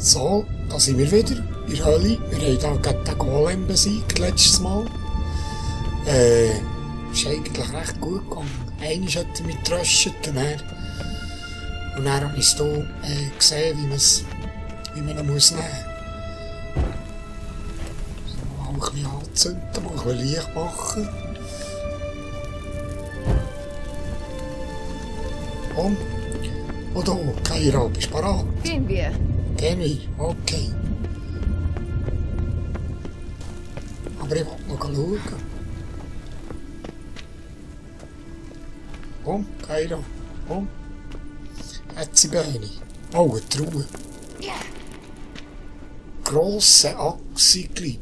So, da sind wir wieder in der Hölle. Wir haben da gerade den Golem besiegt letztes Mal. Ist eigentlich recht gut gegangen. Einmal hat er mich getröstet und dann habe ich hier gesehen, wie man ihn muss nehmen muss. So, mal ein bisschen anzünden, mal ein bisschen Licht machen. Komm. Und hier, Kaira, bist du bereit? Gehen wir. Gehen wir, okay. Aber ich will noch schauen. Komm, Kaira, komm. Hat sie Beine. Oh, eine Truhe. Grosse Achsenglippen.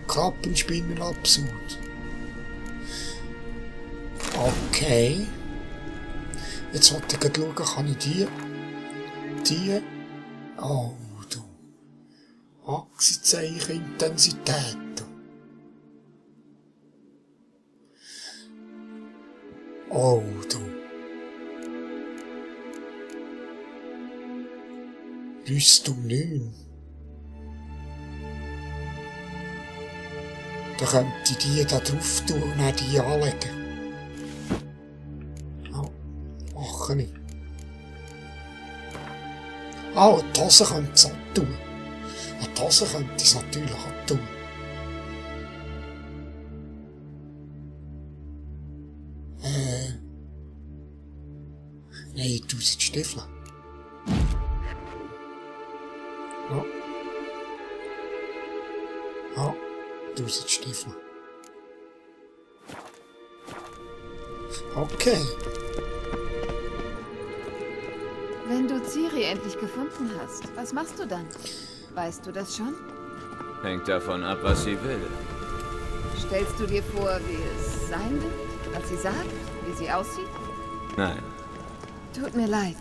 Kappenspinnenabsurd. Okay. Jetzt wollte ich schauen, kann ich die... Oh, du. Achsenzeichen Intensität. Oh, du. Rüstung 9. Da könnte ich die da drauf tun und dann die anlegen. Mache ich. Ah, die Hose könnte es auch tun. Die Hose könnte es natürlich auch tun. Nein, ich tue sie die Stiefel. Ja. Ja, ich tue sie die Stiefel. Okay. Wenn du Ciri endlich gefunden hast, was machst du dann? Weißt du das schon? Hängt davon ab, was sie will. Stellst du dir vor, wie es sein wird? Was sie sagt? Wie sie aussieht? Nein. Tut mir leid.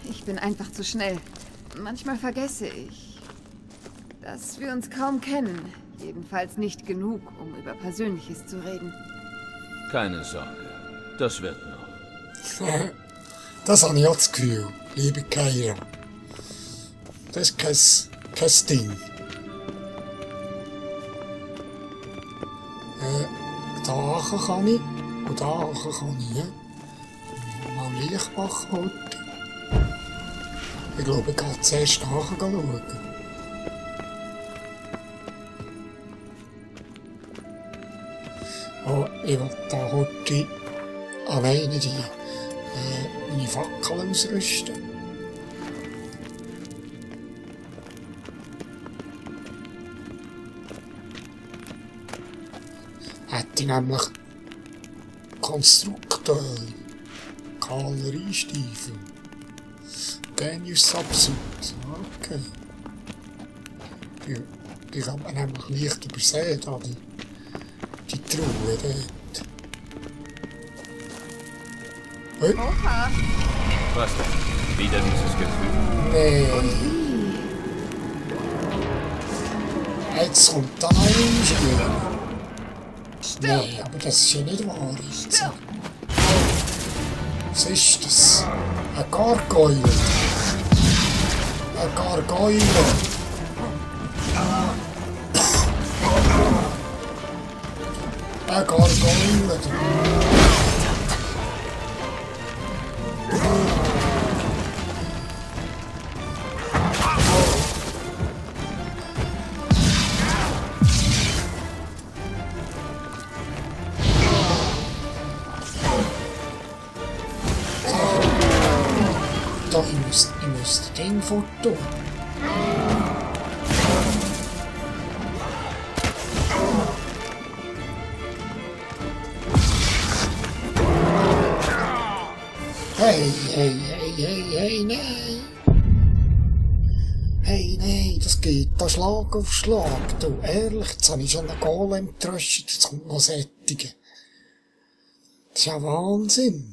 Ich bin einfach zu schnell. Manchmal vergesse ich, dass wir uns kaum kennen. Jedenfalls nicht genug, um über Persönliches zu reden. Keine Sorge. Das wird noch. Das habe ich auch das Gefühl, liebe Kaira. Das ist kein Ding. Da kann ich und da kann ich. Mal Licht machen heute. Ich glaube, ich gehe zuerst nachher schauen. Oh, ich will da heute alleine meine Fackel ausrüsten. Hätte ich nämlich Konstrukteur, Kavaleriestiefel, Genius Absurd. Okay. Die kann man nämlich leicht übersehen, da die Truhe dort. Hey. Opa! Was denn? Wieder dieses Gefühl? Nee. Jetzt kommt da noch ein Spiel. Nee, aber das ist ja nicht wahr. Was ist das? Ein Gargoyle. Ein Gargoyle. Ein Gargoyle. Ich muss das Ding fotografieren. Hey, nein! Hey, nein, das geht da Schlag auf Schlag. Du, ehrlich, jetzt habe ich schon einen Golem getröstet, jetzt kommt noch Sättige. Das ist ja Wahnsinn.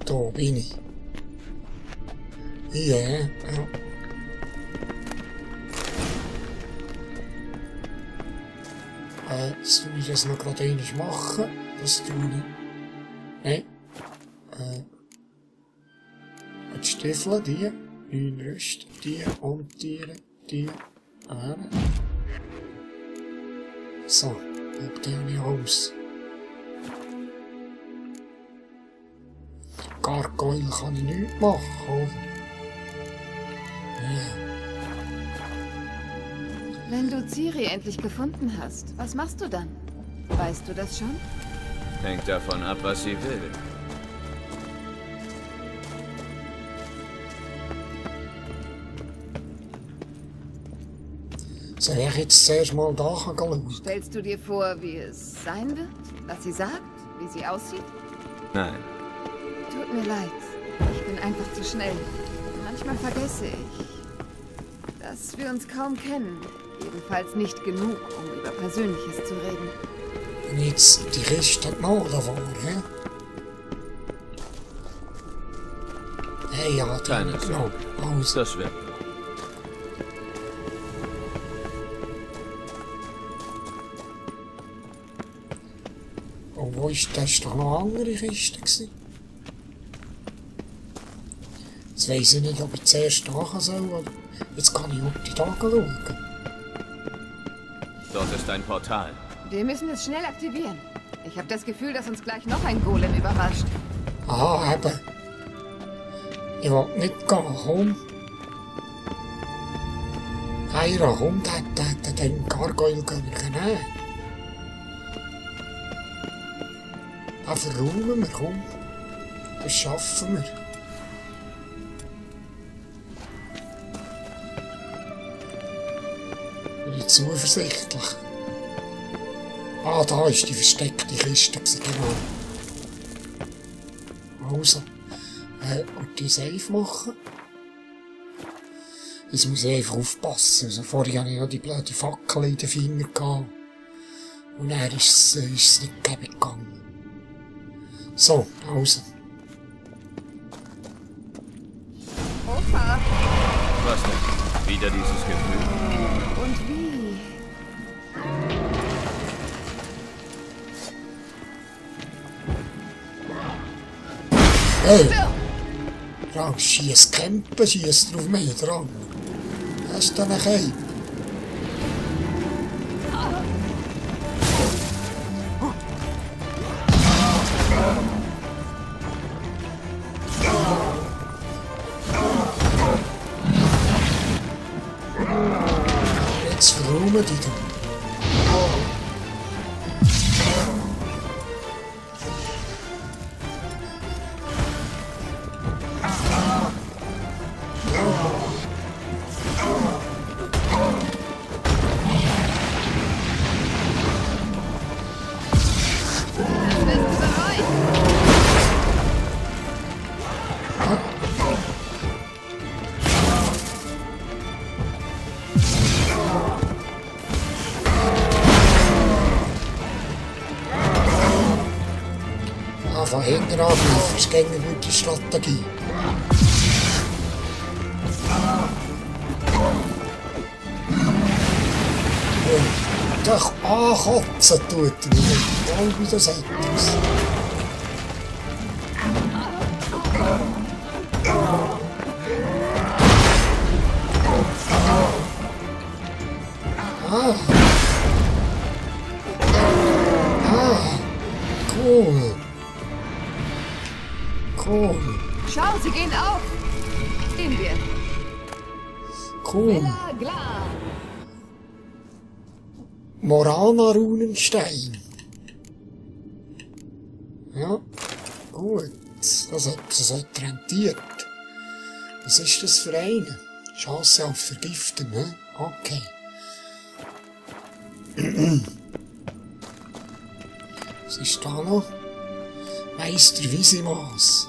Da bin ich. Ja. Jetzt tue ich das noch gerade einmal machen. Das tue ich. Nein. Die Stiefel, die. 9 Rüsten, die. Umtieren, die. So. Schaut der nicht aus. Gargoyle kann ich nichts machen, oder? Ja. Wenn du Ciri endlich gefunden hast, was machst du dann? Weißt du das schon? Hängt davon ab, was sie will. Soll ich jetzt zuerst mal da schauen? Stellst du dir vor, wie es sein wird? Was sie sagt? Wie sie aussieht? Nein. Tut mir leid. Ich bin einfach zu schnell. Manchmal vergesse ich, dass wir uns kaum kennen. Jedenfalls nicht genug, um über Persönliches zu reden. Wenn jetzt die Kiste genommen war, hä? Hey, ja, die Keine Sorge. Also, Das wird noch. oh, wo ist das? Doch noch eine andere Kiste gewesen. Jetzt weiss ich nicht, ob ich zuerst nachher soll, oder... Jetzt kann ich auf die Tage schauen. Dort ist ein Portal. Wir müssen es schnell aktivieren. Ich habe das Gefühl, dass uns gleich noch ein Golem überrascht. Ah, eben. Ich will nicht gehen, komm. Heira, komm, den Gargoyle können wir nehmen. Da verräumen wir, komm. Das schaffen wir. Bin ich zuversichtlich. Ah, da ist die versteckte Kiste, genau. Also, und die Safe machen. Jetzt muss ich einfach aufpassen. Also vorher hatte ich ja die blöde Fackel in den Fingern gehabt. Und dann ist es nicht gegangen. So, also. Opa! Was denn? Wieder dieses Gefühl? Und wie? Hey! Dran, schieß Campen, schieß drauf mich dran. Hast du einen Cape? Jetzt verräumen die da. Von hinten angreifen, ist gegen eine gute Strategie. Und doch ankotzen tut er nicht. Egal wie das sagt. Cool. Cool. Schau, sie gehen auf! Sehen wir. Cool. Bella Gla. Morana-Runenstein. Ja, gut. Das hat rentiert. Was ist das für eine? Chance auf Vergiften, ne? Okay. Was ist da noch? Meister Visimas.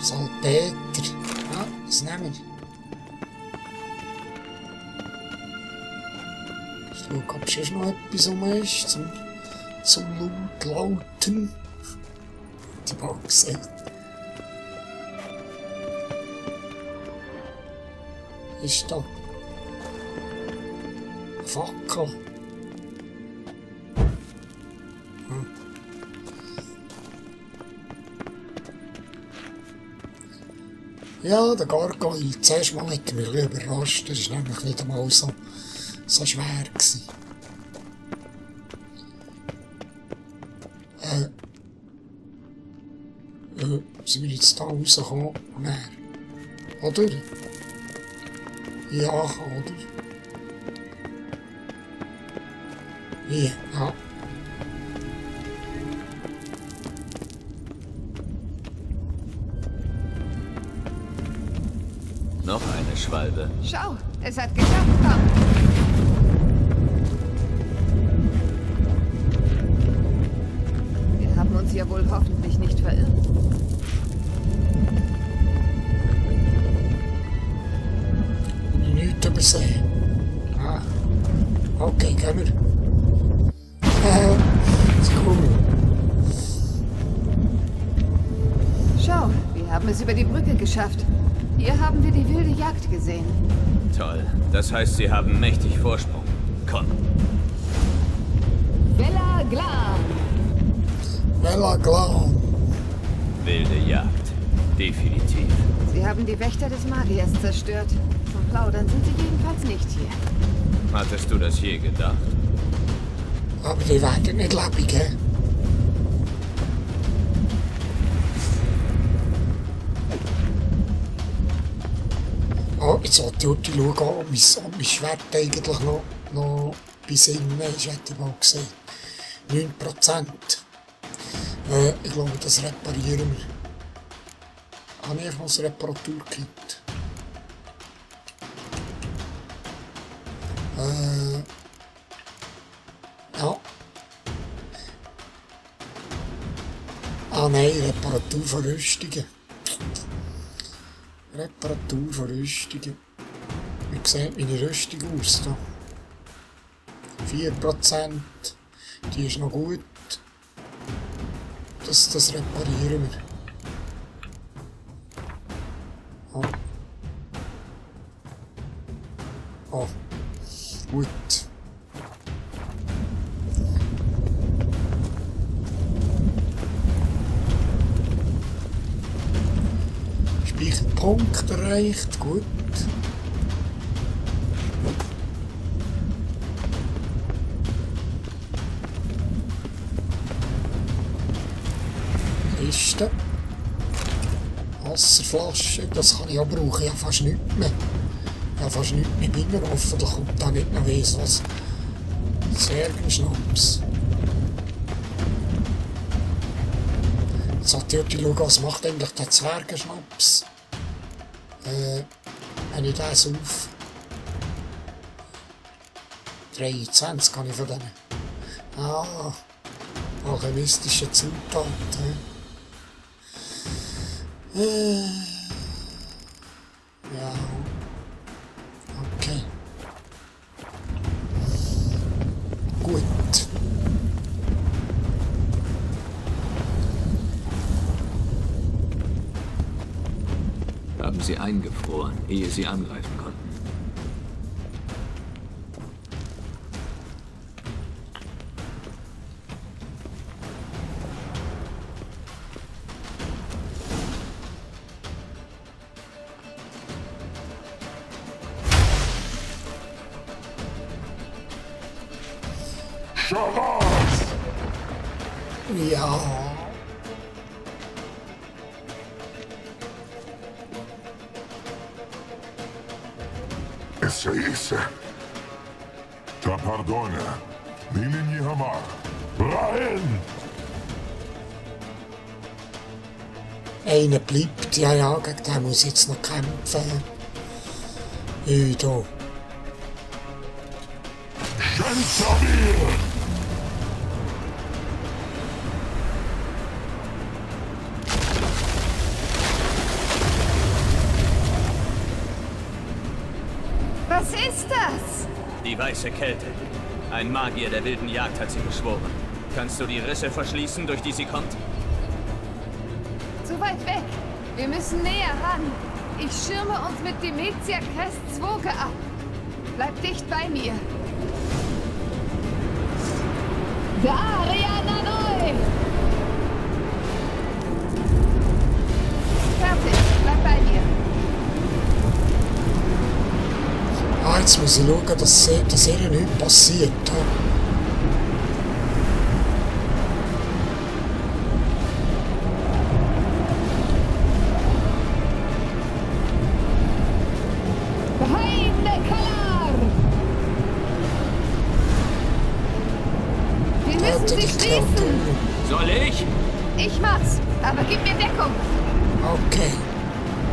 Salpeter. Ja, das nehmen wir. Ich schaue, ob sonst noch etwas rum ist zum Lauten. Die Box. Ist da? Fackel. Ja, der Gargoyle. Zuerst mal hat er mich ein bisschen überrascht. Das war nämlich nicht einmal so schwer gewesen. Sind wir jetzt da rausgekommen? Nein. Oder? Ja, oder? Hier, ja. Noch eine Schwalbe. Schau, es hat geklappt, komm. Wir haben uns ja wohl hoffentlich nicht verirrt. Nichts übersehen. Ah. Okay, gehen wir. Ist cool. Schau, wir haben es über die Brücke geschafft. Hier haben wir die wilde Jagd gesehen. Toll. Das heißt, sie haben mächtig Vorsprung. Komm. Bella Glan! Bella Glan. Wilde Jagd. Definitiv. Sie haben die Wächter des Magiers zerstört. Zum Plaudern sind sie jedenfalls nicht hier. Hattest du das je gedacht? Aber die werden nicht leben, gell? Oh, jetzt wollte ich heute schauen, ob mein Schwert eigentlich noch bei Sinn ist, hätte ich mal gesehen. 9%. Ich glaube, das reparieren wir. Habe ich noch ein Reparaturkit? Ja. Ah nein, Reparatur von Rüstungen. Reparatur von Rüstungen. Wie sieht meine Rüstung aus? Da? 4%. Die ist noch gut. Das reparieren wir. Oh. Oh. Gut. Speicherpunkt erreicht. Gut. Kiste. Wasserflasche. Das kann ich auch brauchen. Ja, fast nichts mehr. Ja, fast nichts mehr bei mir. Hoffentlich kommt da nicht noch was. Zwergenschnaps. Jetzt sollte ich heute schauen, was macht eigentlich der Zwergenschnaps. Wenn ich das auf 23 kann ich von denen. Ah, alchemistische Zutaten. Ja. Okay. Gut. Haben sie eingefroren, ehe sie angreifen konnten. Ja. Esse. Ta pardona. Nilin Hamar. Rein! Einer bleibt. Ja, ja, gegen den muss ich jetzt noch kämpfen. Da. Schenzavir! Was ist das? Die weiße Kälte. Ein Magier der wilden Jagd hat sie beschworen. Kannst du die Risse verschließen, durch die sie kommt? Zu weit weg. Wir müssen näher ran. Ich schirme uns mit Demetia Crest Zwoge ab. Bleib dicht bei mir. Daria Nanor! Fertig. Bleib bei mir. Ah, jetzt muss ich schauen, dass ihr nichts passiert. Wir müssen sie schließen. Soll ich? Ich mach's. Aber gib mir Deckung. Okay.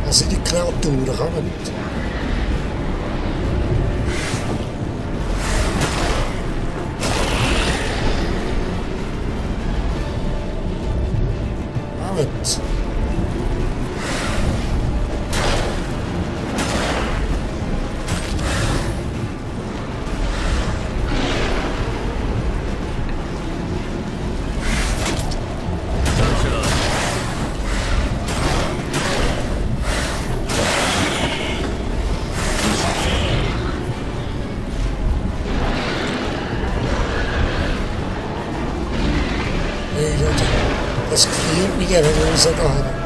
Das sind die Kreaturen, kommen. Kommt. Das gefällt mir, wenn wir rausgehen.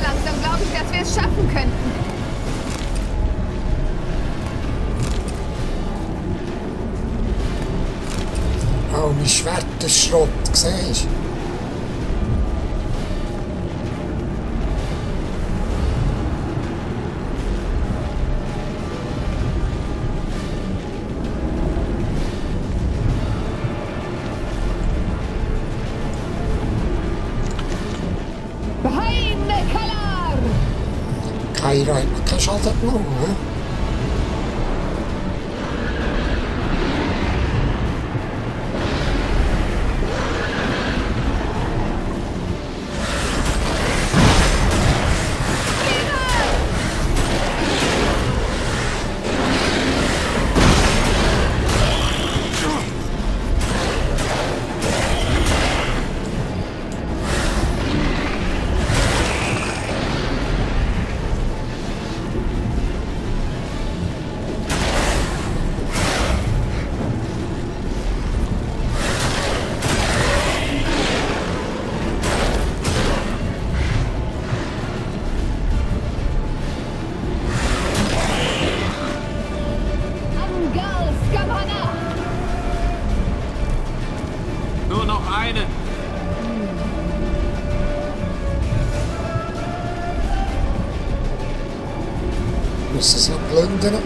Langsam glaube ich, dass wir es schaffen könnten. Oh, mein Schwert ist Schrott, siehst du? Keiner hat mir keinen Schaden genommen, ne? Nur noch einen. Muss es noch plündern?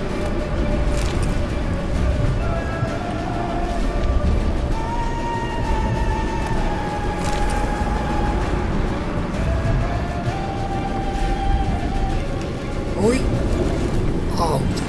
Ui. Alter.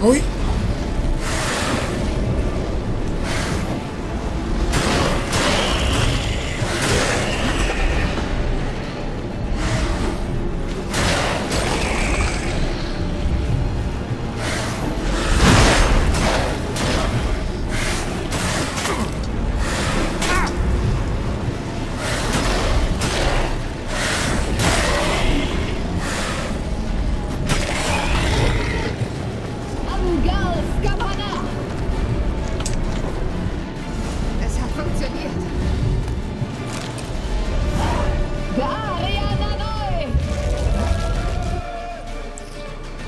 Ui. Es hat funktioniert.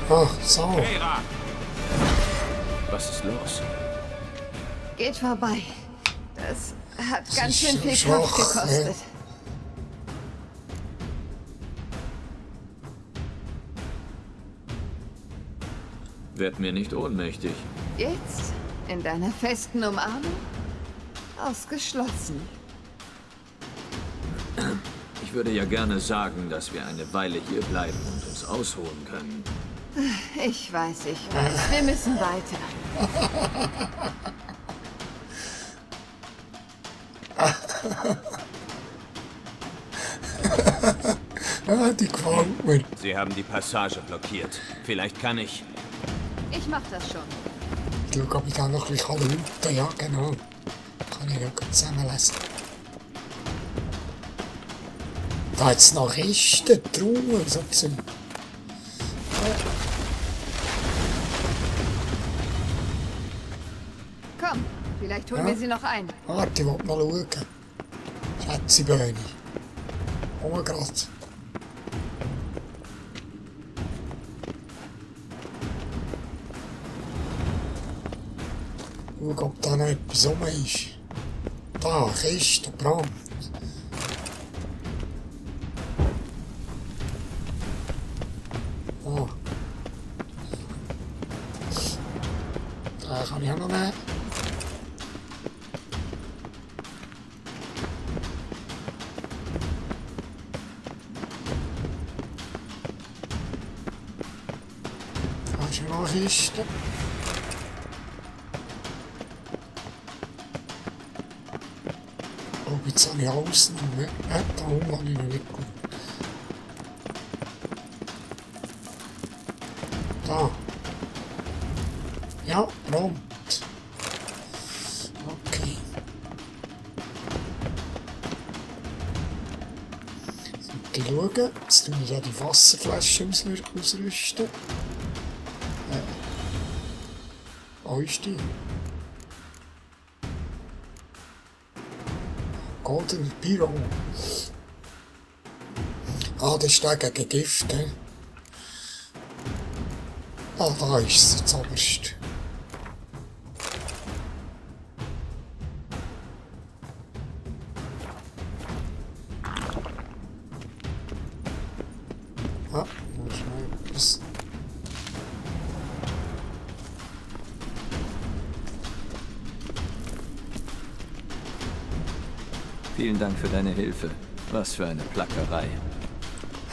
Ah, so. Hera! Was ist los? Geht vorbei. Das hat ganz ist schön so viel schwach, Kraft gekostet. Werd mir nicht ohnmächtig. Jetzt? In deiner festen Umarmung? Ausgeschlossen. Ich würde ja gerne sagen, dass wir eine Weile hier bleiben und uns ausruhen können. Ich weiß. Wir müssen weiter. Ja, die gefällt mir. Sie haben die Passage blockiert. Vielleicht kann ich... Ich mach das schon. Ich schaue, ob ich da noch ein bisschen looten kann. Ja, genau. Kann ich ja gut zusammenlesen. Da hat es noch Kisten, Truhen, so Zeug. Komm, vielleicht holen wir sie noch ein. Warte, ich will mal schauen. Schätzeböhne. Oh, gerade. Schau, ob da noch etwas rum ist. Da, Kiste, Brand. Oh. Da kann ich auch noch nehmen. Da ist noch eine Kiste. Oh, jetzt habe ich alles noch nicht. Da oben habe ich noch nicht gut. Da. Ja, rund. Okay. Ich schauen. Jetzt tue ich ja die Wasserflasche ausrüsten. Wo ist die? Golden Pyro. Ah, das ist der gegen Gift, he? Ah, da ist es jetzt oberst. Ah, da ist noch etwas. Vielen Dank für deine Hilfe. Was für eine Plackerei.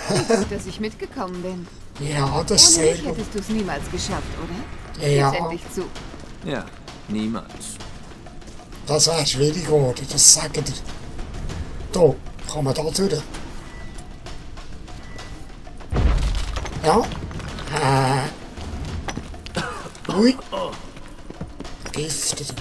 Gut, dass ich mitgekommen bin. Ja, das ist Ohne sehr mich gut. hättest du es niemals geschafft, oder? Ja, Gib's endlich zu. Ja, niemals. das wäre schwierig geworden, das sagt ihr. Da, kann man da durch? Ja. Ui. Giftet.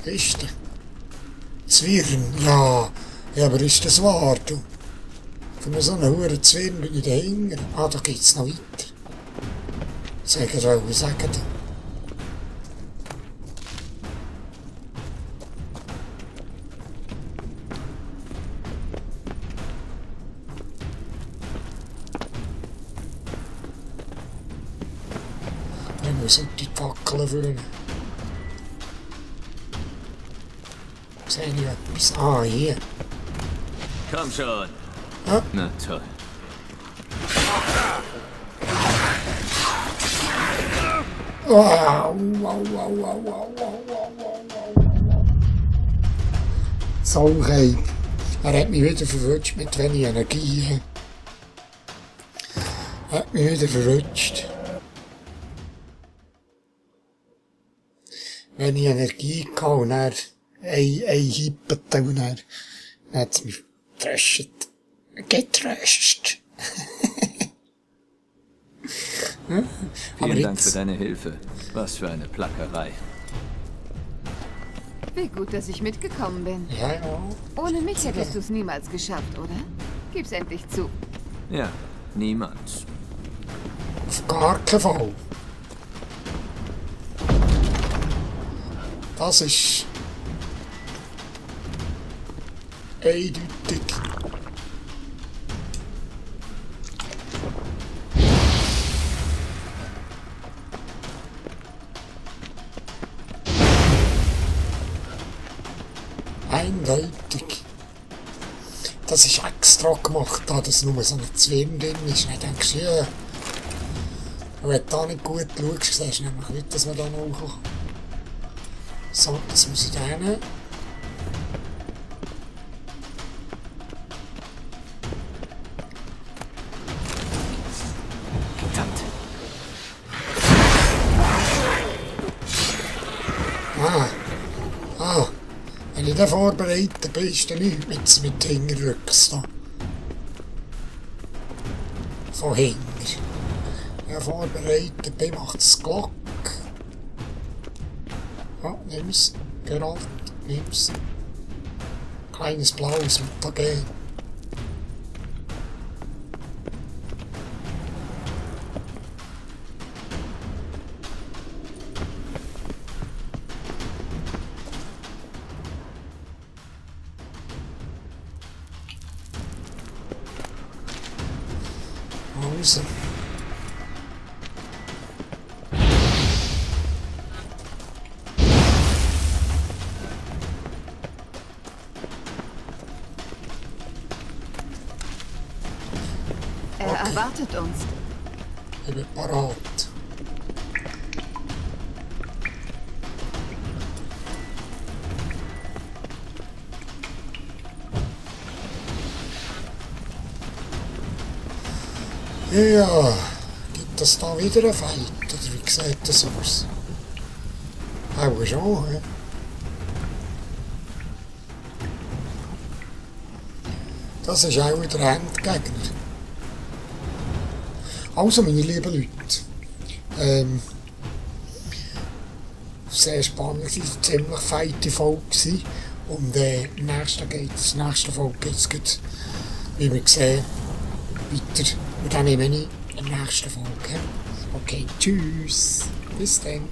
Kiste. Zwirn, ja. Ja, aber ist das wahr, du? Für so einen hohen Zwirn bin ich dahinter. Ah, da geht's noch weiter. Sagen wir, sagen wir. Ich muss die Fackeln führen. Sehe ich etwas? Ah, hier. Komm schon. Ah. Na toll. Wow, wow, wow, wow, wow, wow, wow, wow. So, okay. Er hat mich wieder verwünscht mit wenig Energie. Er hat mich wieder verwünscht. Wenig Energie gehabt und er ein Hippet und dann hat es mich getröscht. Vielen Dank für deine Hilfe. Was für eine Plackerei. Wie gut, dass ich mitgekommen bin. Ja, ja. Ohne mich hättest du es niemals geschafft, oder? Gib's endlich zu. Ja, niemals. Auf gar keinen Fall. Das ist eindeutig. Eindeutig. Das ist extra gemacht, da das nur so ein Zwirn drin ist. Und ich denke, ja, wenn du da nicht gut schaust, siehst du nämlich nicht, dass man da noch hochkommt. So, das muss ich da hin. Verdammt. Wenn ich dann vorbereitet bin, ist dann nichts mit Hinterrücks da. Von hinten. Wenn ich vorbereitet bin, macht es Glock. Ja, nimm's. Geralt, nimm's. Kleines blaues Mutagen. Also. Er erwartet uns. Ich bin parat. Ja, gibt es da wieder einen Fight? Oder wie sieht das aus? Auch schon, ja. Das ist auch wieder ein Endgegner. Also, meine lieben Leute, sehr spannend, ziemlich feite Folge gewesen. Und nächste Folge geht es, wie wir sehen, weiter. Und dann nehme ich in der nächsten Folge. Okay, tschüss. Bis dann.